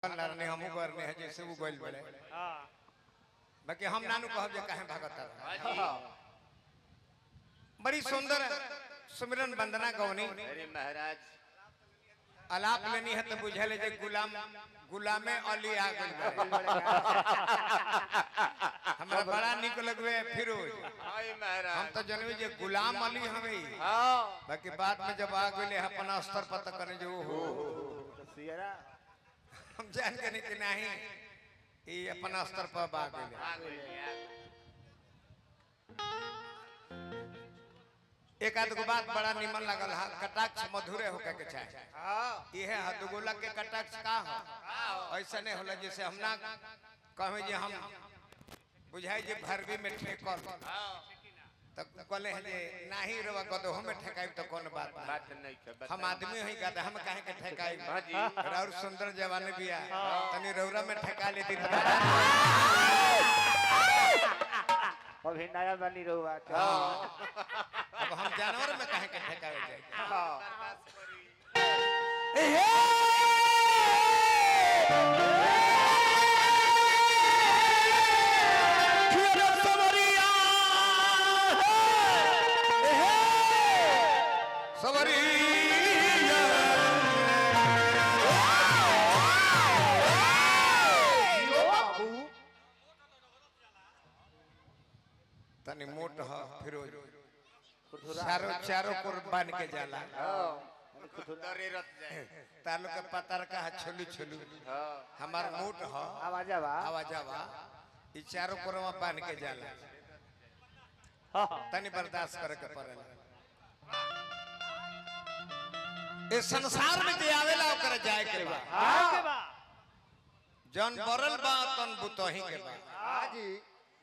लड़ने हमू करने है जैसे वो गोल बड़े बाकी हम नानू कहब जे काहे भागत बड़ी सुंदर सुमिरन वंदना गौनी अरे महाराज आलाप लेनी है तो बुझले जे गुलामे अली आ गइल हमरा बड़ा निक लगवे फिरोज हाय महाराज हम तो जनवे जे गुलाम अली हमें हां बाकी बाद में जब आ गइले अपन स्तर पता करे जो हो सियरा हम जान के नहीं ये अपन स्तर पर आ गइले एक आध गो बात बड़ा निमन लगल है कटाक्ष मधुरे होके के चाहे ये है दुगोला के कटाक्ष का हो ऐसा नहीं होला जैसे हम ना कहे जे हम बुझाई जे भरवी में ठेकल तो कहले है जे नाही रवा गदो हम ठेकाई तो कौन बात नहीं हम आदमी हई गदा हम काहे के ठेकाई हाजी और सुंदर जवान बिया तनी रौरा में ठेका लेती अभी नया बनी रहुआ अब हम जानवर में काहे के ठेकावे जाए तनी मोट ह फिरोज चारों चारों कुर्बान के जाला दरे रत जाए तालु के पतर का छुलू छुलू हमार मोट ह आवाजवा ई चारों कुर्बा बांध के जाला तनी बर्दाश्त करे के पड़ेला इस संसार में जे आवेला ओकर जाए के बा जन बरल बा तन बुतही के बा हाजी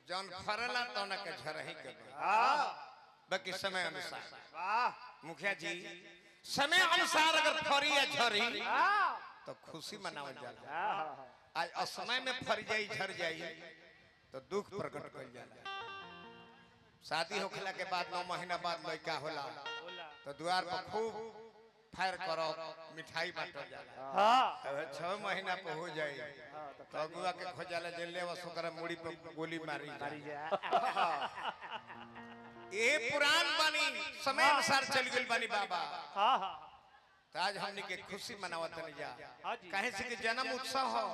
जन फरला तन के झरही के बा बाकी समय अनुसार मुखिया जी समय अनुसार अगर फरी या झरी तो खुशी मनावल जाला आज असमय में फर जाई झर जाई तो दुख प्रकट कइल जाला शादी होखला के बाद 9 महीना बाद लड़का होला तो द्वार पर खूब फायर करो मिठाई बांटल जाला अब 6 महीना पे हो जाई तो अगुआ के खोजाला जे लेवा सोकरा मुड़ी पे गोली मारी ये पुरान बानी समय अनुसार चल गइल बानी बाबा तो आज हमनी के खुशी मनावत नहीं जा काहे से कि जन्म उत्सव हो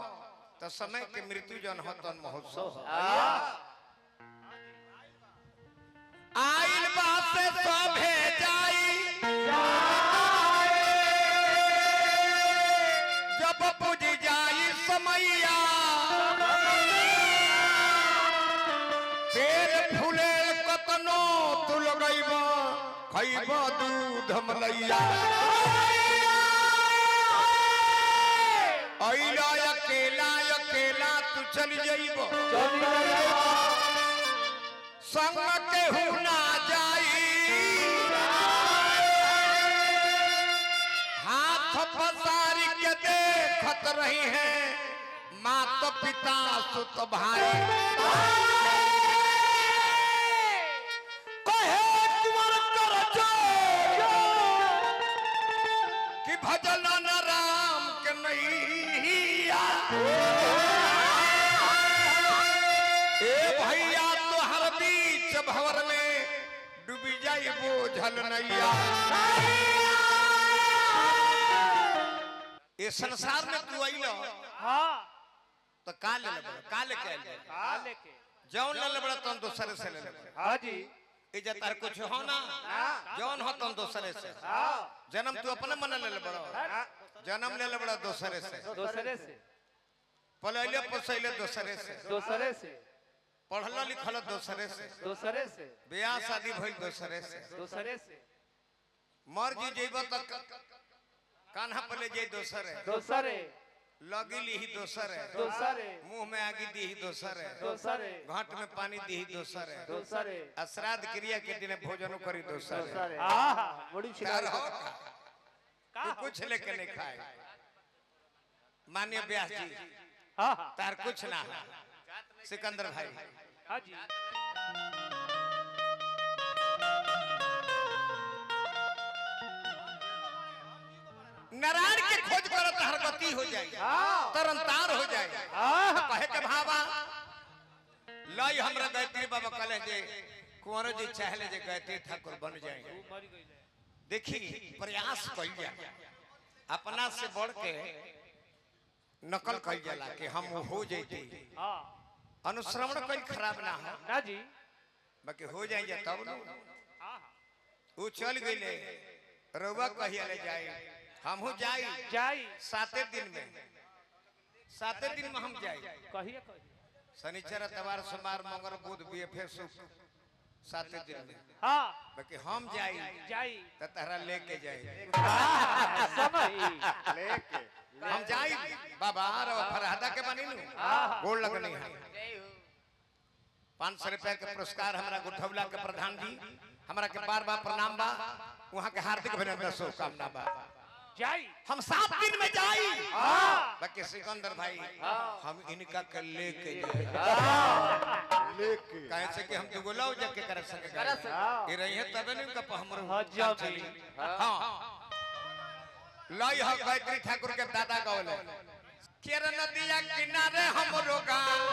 तो समय के मृत्यु जन हो तन महोत्सव हो आइल बात से सभे जाई जब बुझ जाई समैया तेरे फूले कतनो तू लगैब खैब दूध मलैया अइला अकेला अकेला तू चल जइब संग के हु ना जाई हाथ पसारी के देखत रही है माता पिता सुत भाई कहे कुंवर कर जो कि भजन न राम के नैया ए भैया तोहर बीच भंवर में डूबी जाई बोझल नैया ये संसार में तू आइलो तो का ले लेबो का लेके आइल जौन ले लेबो तन दूसरे से ले लेबो हाजी इज्जत तार कुछ हो ना जौन हो तन दूसरे से जन्म तू अपने मन ले लेबो जन्म ले लेबो दूसरे से पलैले पोसैले दूसरे से पढ़ल लिखल दूसरे से ब्याह शादी भइल दूसरे से मर जी जेब तक कान्हा पर ले जाई दूसरे लगी ली दूसरे मुंह में आगी दी दूसरे घाट में पानी दी दूसरे श्राद्ध क्रिया के दिन भोजन करी दूसरे कुछ लेके नहीं खाए मान्य व्यास जी तार कुछ ना सिकंदर भाई नारायण के खोज करत हर गति हो जाए तरनतार हो जाए कहे के भावा लई हमरा गायत्री बाबा कहले जे कुंवर जी चाहले जे गायत्री ठाकुर बन जाए देखी प्रयास कइल जाए अपना से बढ़ के नकल कइल जाला कि हम हो जइते अनुश्रवण कइल खराब ना हो ना जी बाकी हो जाए तब न वो चल गइले रउवा कहिया ले जाए हमहू जाई जाई 7 दिन में हम जाई कहिए शनिचर तवार सोमवार मंगल बुध बीएफए सुख 7 दिन में हां बाकी हम जाई त तहरा लेके जाई समय लेके हम जाई बाबा रो फरहादा के बनी नु गोड़ लगनी है 500 रुपया के पुरस्कार हमरा गुठौला के प्रधान जी हमरा के बार-बार प्रणाम बा वहां के हार्दिक अभिनंदन शुभकामना बा जाई हम 7 दिन में जाई बाकी सिकंदर भाई हम इनका के लेके जाए लेके कहे से कि हम दुगो लौ जाके कर सके ये रही है तबे नहीं का हमरो हजम चली हां लाई ह गायत्री ठाकुर के दादा गौले केर नदिया किनारे हमरो गांव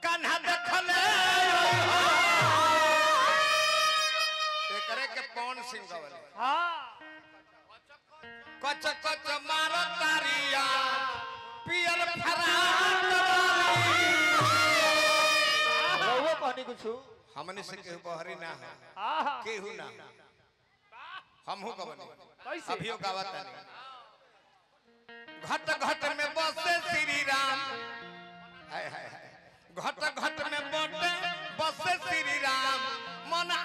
कान्हा देखले एकरे के पवन सिंह गौले हां कच कच मारो तारिया पियर फराक रहुओ कहनी कुछ हमने से केहू बहरी ना है केहू ना हमहू गवनी कैसे अभियो गावत नहीं घट घट में बसे श्री राम हाय हाय हाय घट घट में बसे श्री राम मन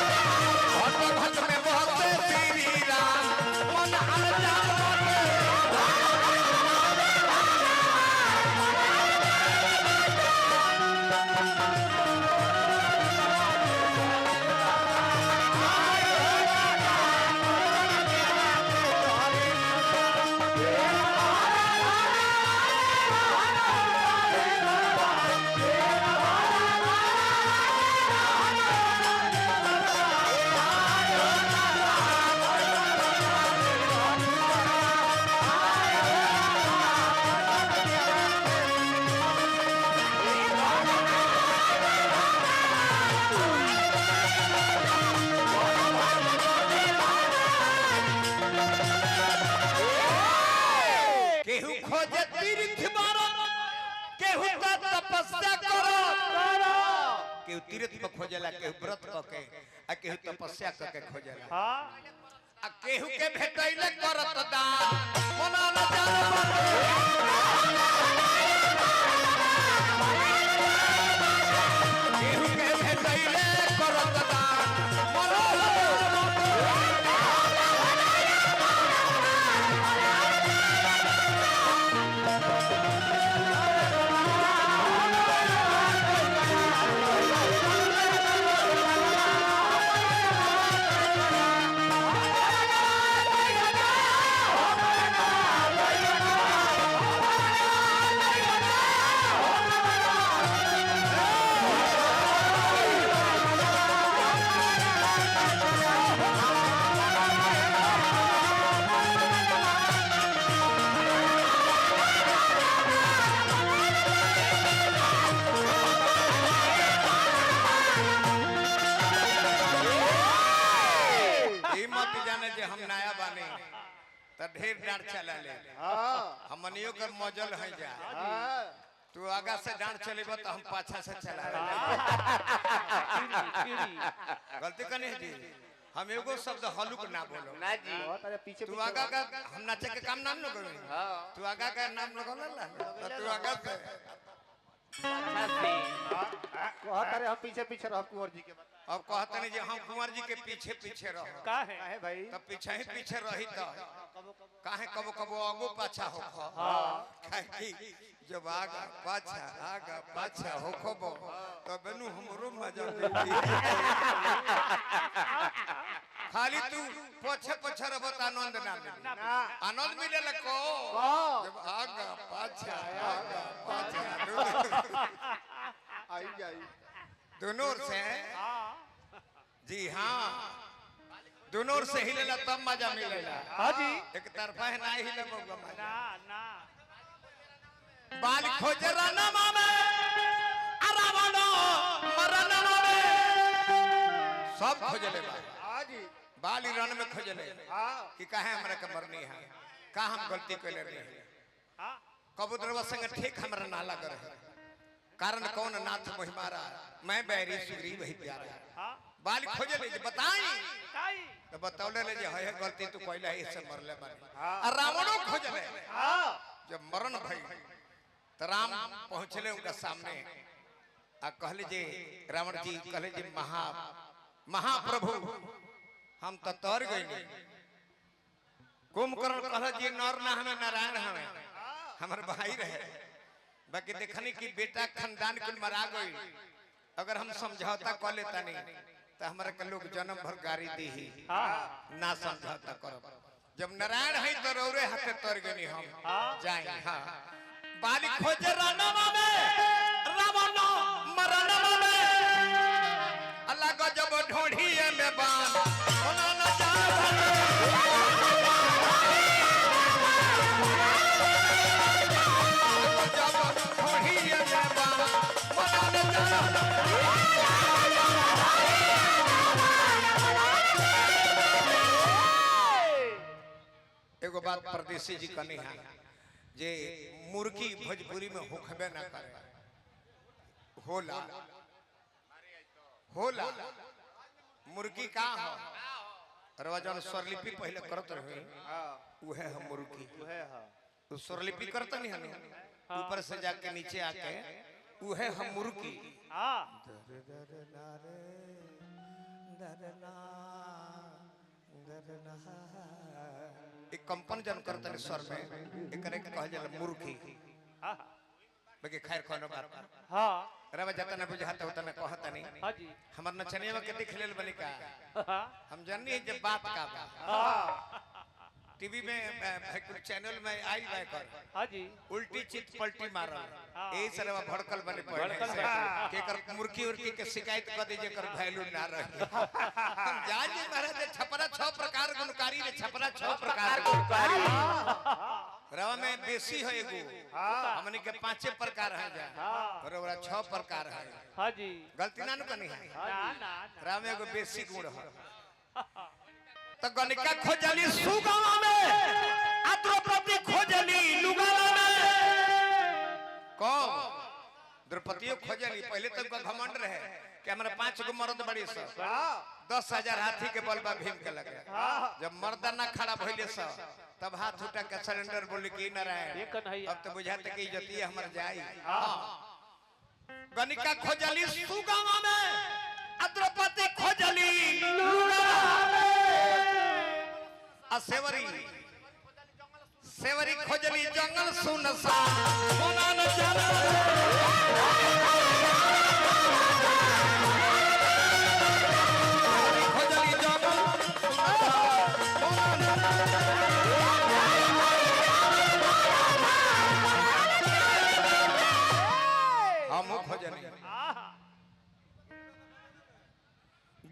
घट में बसे श्री राम मन केहू तीर्थ पर खोजेला केहू व्रत करके आ केहू तपस्या करके खोजेला हां आ केहू के भेटैले करत दान मना न जाने केहू के भेटैले करत दान मना ढेर डांट चला ले हमनियो कर मौजल है जा तू आगा से डांट चलेब तो हम पाछा से चला गलती कने है जी हम एगो शब्द हलुक ना बोलो ना जी पीछे तू आगा का हम नाचे के काम नाम न करो तू आगा का नाम लगल ला तू आगा से कहत रहे हम पीछे पीछे रह कुंवर जी के अब कहते नहीं जे हम कुंवर जी के पीछे पीछे रहो का है भाई तब पीछे ही पीछे रही तो काहे कबो कबो आगो पाछा हो काहे जब आगा पाछा हो खबो तब बनु हमरो मजा लेती खाली तू पछे पछे रह बता आनंद ना मिले आनंद मिले लको जब आगा पाछा आई जाई दोनों से जी हाँ दोनों ओर से हिलेला तब मजा मिलेला। हाँ जी एक तरफा है ना हिले मौका मजा। ना ना बाल खोजे रनमा में अरावनो मरनमा में सब खोजले बा। हाँ जी बाली रन में खोजले हाँ कि काहे हमरा के मरनी है का हम गलती कइले रही कबूतरवा संग ठीक हमरा ना लग रहे कारण कौन नाथ महिमारा मैं बैरी सुग्रीव ही प्यारा बाली खोजले जे बताई तो बतौले ले जे है गलती तू कइले है इससे मरले बानी और रावणो खोजले जब मरण भई तो राम पहुंचले उनका सामने आ कहले जे रावण जी कहले जे महाप्रभु हम तो तर गए कुंभकर्ण कहले जी नर ना हमें नारायण हमें हमारे भाई रहे बाकी देखनी कि बेटा खानदान कुल मरा गई अगर हम समझौता कर लेता नहीं तो हमारे के लोग जन्म भर गाड़ी दी ही ना समझौता करो जब नारायण है तो रौरे हाथे तर गनी हम जाए हाँ बाली खोजे रनमा में रावण मरनमा में अल्लाह को जब ढोढ़ी में बाण होना न जावे जब ढोढ़ी में बाण होना न जावे एगो बात परदेसी जी कहनी है जे मुर्गी भोजपुरी में होखबे ना करे होला होला मुर्गी का हो रवाजन स्वरलिपि पहले करत रहे उहे हम मुर्गी तो स्वरलिपि करता नहीं हनी ऊपर से जाके नीचे आके उहे हम मुर्गी एक कंपन जन करता है स्वर में एकरे के कहल जाला मुर्गी बाकी खैर कोनो बात हां रवा जता न बुझाता होता न कहता नहीं हां जी हमर नचनिया के देख लेल बनी का हम जाननी है जब बात का बा टीवी में कुछ चैनल में आई बाय कर हां जी उल्टी चित पलटी मारल एही से रवा भड़कल बने पड़े के कर मुर्गी उर्गी के शिकायत कर दीजिए कर वैल्यू ना रहे हम जान जी महाराज छपरा 6 प्रकार गुणकारी रे छपरा 6 प्रकार गुणकारी रवा में बेसी है एगो हमनी के 5 प्रकार है जा और ओरा 6 प्रकार है हां जी गलती ना न कनी है ना ना रवा में एगो बेसी गुण है तो गणिका खोजली सुगावा में द्रौपदी खोजली लुगावा में कौन द्रौपदी खोजली पहले तक का घमंड रहे कि हमारे 5 गो मर्द बड़ी सब 10,000 हाथी के बल बा भीम के लगे जब मर्दा ना खड़ा भइले सब तब हाथ उठा के सरेंडर बोली कि नारायण अब तो बुझाते कि इज्जती हमर जाई गणिका खोजली सुगावा में द्रौपदी खोजली लुगावा में सेवरी खोजली जंगल सुनसान सोना न जाना खोजली जंगल हम खोजली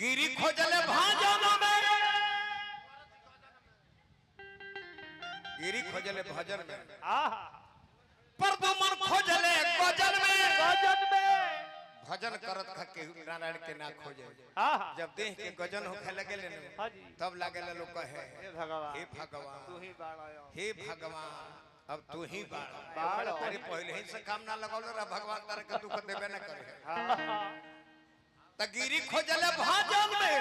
गिरी खोजले भाजन में गिरी खोजले भजन में परदमन खोजले गजल में भजन करत खा के नारायण के ना खोजे जब देह के गजन होखे लगे ले तब लागे लोग कहे हे भगवान तू ही बाड़ा हे भगवान अब तू ही बाड़ा अरे पहले ही से काम ना लगावल रे भगवान तारे के दुख देबे ना करे त गिरी खोजले भजन में